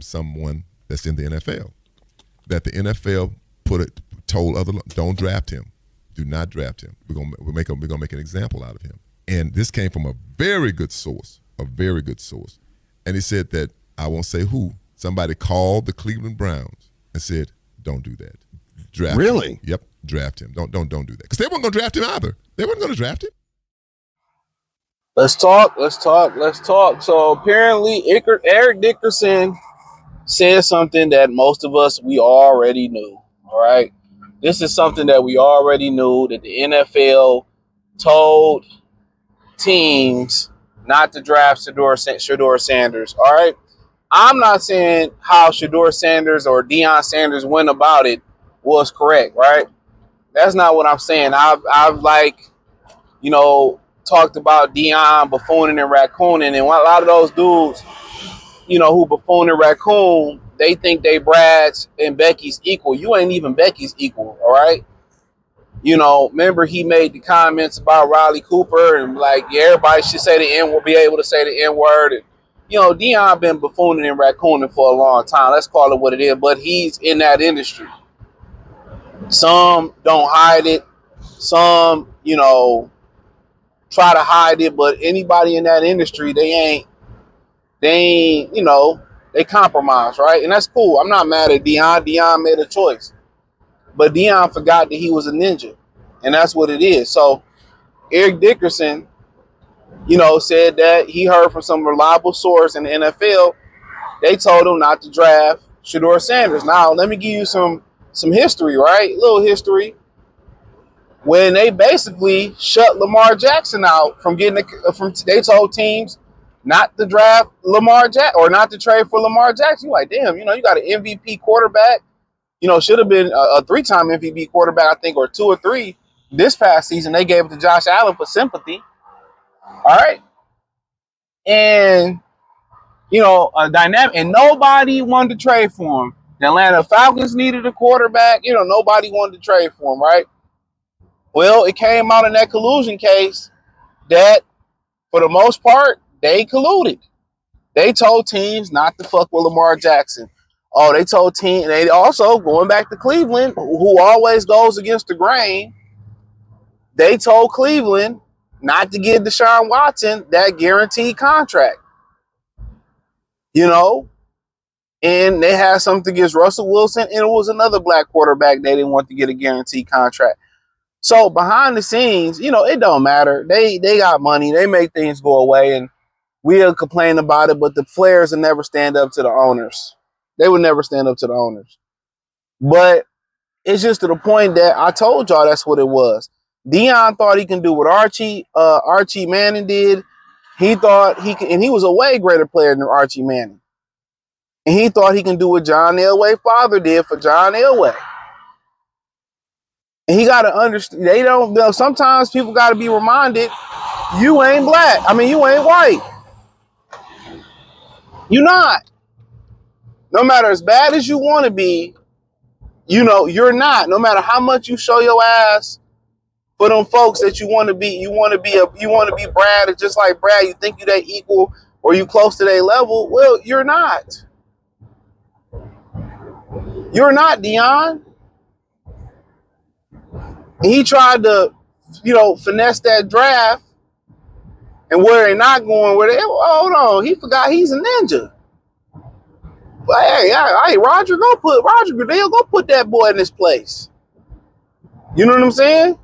someone that's in the NFL. That the NFL told don't draft him, do not draft him. We're gonna make an example out of him. And this came from a very good source, And he said that, I won't say who, somebody called the Cleveland Browns and said, don't do that. Draft really? him. Yep, draft him. Don't do that. Because they weren't going to draft him either. They weren't going to draft him. Let's talk. So apparently Eric Dickerson said something that most of us, we already knew. All right. This is something that we already knew, that the NFL told teams not to draft Shedeur Sanders. All right. I'm not saying how Shedeur Sanders or Deion Sanders went about it was correct, right? That's not what I'm saying. I've talked about Deion buffooning and raccooning, and a lot of those dudes, who buffoon and raccoon, they think they Brad's and Becky's equal. You ain't even Becky's equal, all right? Remember he made the comments about Riley Cooper and everybody should say the N-word, be able to say the N-word. And, Deion been buffooning and raccooning for a long time. Let's call it what it is. But he's in that industry. Some don't hide it. Some, try to hide it. But anybody in that industry, they compromise, right? And that's cool. I'm not mad at Deion. Deion made a choice. But Deion forgot that he was a ninja. And that's what it is. So Eric Dickerson, said that he heard from some reliable source in the NFL. They told him not to draft Shedeur Sanders. Now, let me give you some history, right? A little history. When they basically shut Lamar Jackson out from they told teams not to draft Lamar Jackson or not to trade for Lamar Jackson. You're like, damn, you got an MVP quarterback. Should have been a 3-time MVP quarterback, I think, or 2 or 3 this past season. They gave it to Josh Allen for sympathy. All right. And, a dynamic, and nobody wanted to trade for him. The Atlanta Falcons needed a quarterback. Nobody wanted to trade for him, right? Well, it came out in that collusion case that, for the most part, they colluded. They told teams not to fuck with Lamar Jackson. Oh, they told teams, they also, going back to Cleveland, who always goes against the grain, they told Cleveland not to give Deshaun Watson that guaranteed contract. And they had something against Russell Wilson, and it was another black quarterback they didn't want to get a guaranteed contract. So behind the scenes, it don't matter. They got money. They make things go away, and we'll complain about it, but the players will never stand up to the owners. They would never stand up to the owners. But it's just to the point that I told y'all that's what it was. Deion thought he can do what Archie Manning did. He thought he could, and he was a way greater player than Archie Manning. And he thought he can do what John Elway's father did for John Elway. And he got to understand, sometimes people got to be reminded, you ain't black. You ain't white. You're not. No matter as bad as you want to be, you're not. No matter how much you show your ass for them folks that you want to be Brad, just like Brad, you think you that equal or you close to their level. Well, you're not. You're not, Deion. And he tried to, finesse that draft, and where they're not going, hold on, he forgot he's a ninja. But hey, Roger Goodell, go put that boy in his place. You know what I'm saying?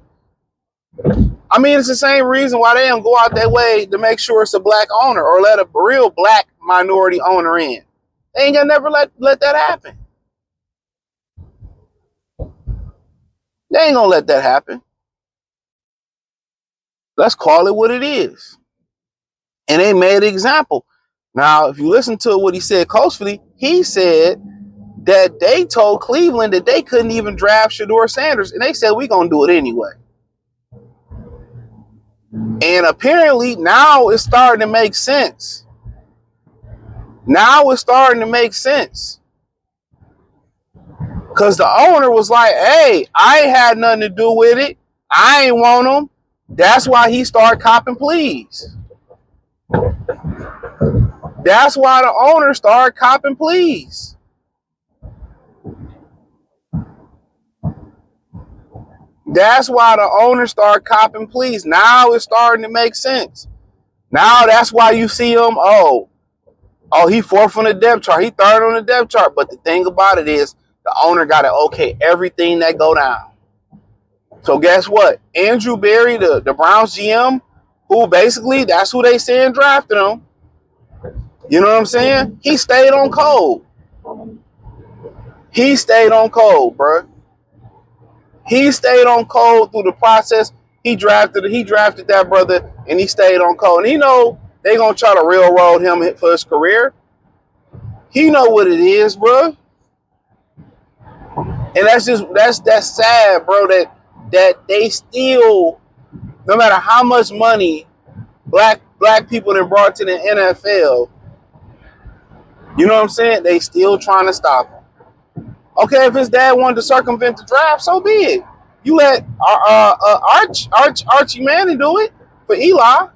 It's the same reason why they don't go out their way to make sure it's a black owner or let a real black minority owner in. They ain't gonna never let that happen. They ain't gonna let that happen. Let's call it what it is. And they made an example. Now, if you listen to what he said closely, he said that they told Cleveland that they couldn't even draft Shedeur Sanders, and they said, we're going to do it anyway. And apparently, now it's starting to make sense. Because the owner was like, hey, I ain't had nothing to do with it. I ain't want him. That's why he started copping pleas. That's why the owner started copping pleas. That's why the owner started copping pleas. Now it's starting to make sense. Now that's why you see him. Oh, he fourth on the depth chart. He third on the depth chart. But the thing about it is, the owner got to okay everything that go down. So guess what? Andrew Berry, the Browns GM, who basically that's who they saying drafted him. You know what I'm saying? He stayed on code. He stayed on code, bro. He stayed on code through the process. He drafted that brother, and he stayed on code. And he know they gonna try to railroad him for his career. He know what it is, bro. And that's sad, bro. That they still, no matter how much money black people that brought to the NFL, you know what I'm saying? They still trying to stop him. Okay, if his dad wanted to circumvent the draft, so be it. You let Archie Manning do it for Eli,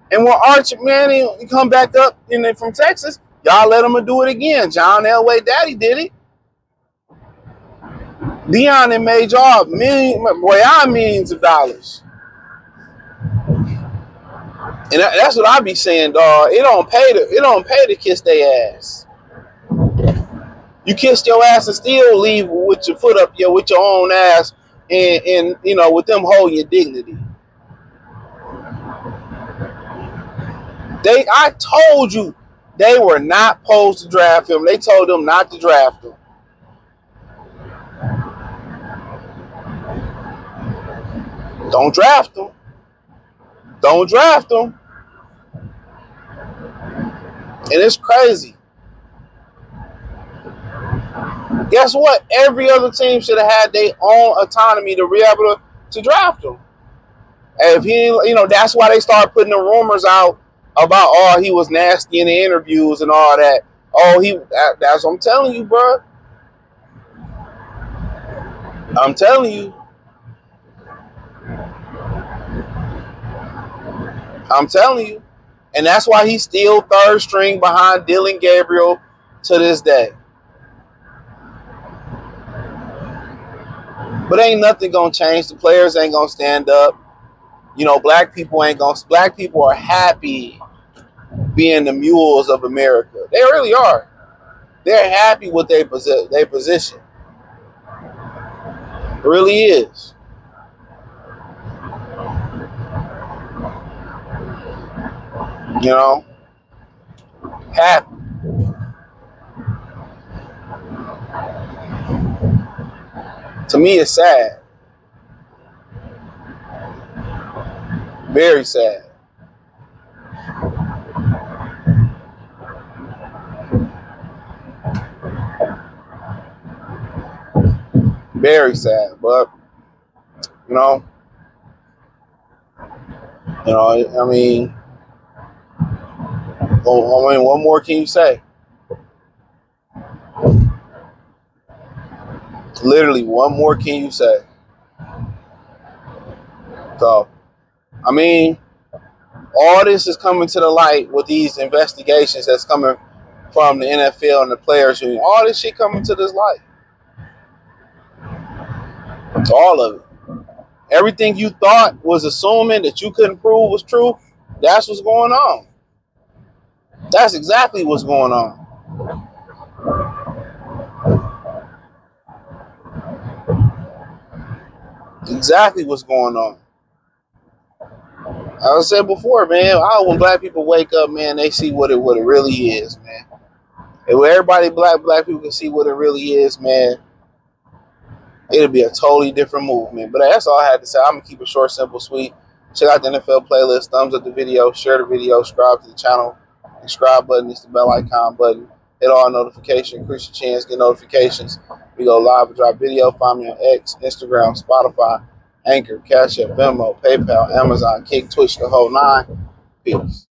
and when Archie Manning come back up from Texas, y'all let him do it again. John Elway Daddy did it. Deion and made y'all millions of dollars. And that's what I be saying, dog. It don't pay to kiss their ass. You kiss your ass and still leave with your foot up with your own ass, and with them holding your dignity. I told you they were not supposed to draft him. They told them not to draft him. Don't draft him. Don't draft him. And it's crazy. Guess what? Every other team should have had their own autonomy to be able to draft him. And if he, that's why they started putting the rumors out about, he was nasty in the interviews and all that. That's what I'm telling you, bro. I'm telling you. And that's why he's still third string behind Dylan Gabriel to this day. But ain't nothing gonna change. The players ain't gonna stand up. Black people are happy being the mules of America. They really are. They're happy with their position. It really is. Happy. To me, it's sad. Very sad. Very sad, but I mean, what more can you say? Literally, what more can you say? So, I mean, all this is coming to the light with these investigations that's coming from the NFL and the players union. All this shit coming to this light. All of it. Everything you thought was assuming that you couldn't prove was true, that's what's going on. That's exactly what's going on. Exactly what's going on. As I said before, man, when black people wake up, man, they see what it really is, man. And when everybody black people can see what it really is, man, it'll be a totally different movement. But that's all I had to say. I'm going to keep it short, simple, sweet. Check out the NFL playlist. Thumbs up the video. Share the video. Subscribe to the channel. The subscribe button is the bell icon button. Hit all notifications. Increase your chance. Get notifications. We go live and drop video. Find me on X, Instagram, Spotify, Anchor, Cash App, Venmo, PayPal, Amazon, Kick, Twitch, the whole 9. Peace.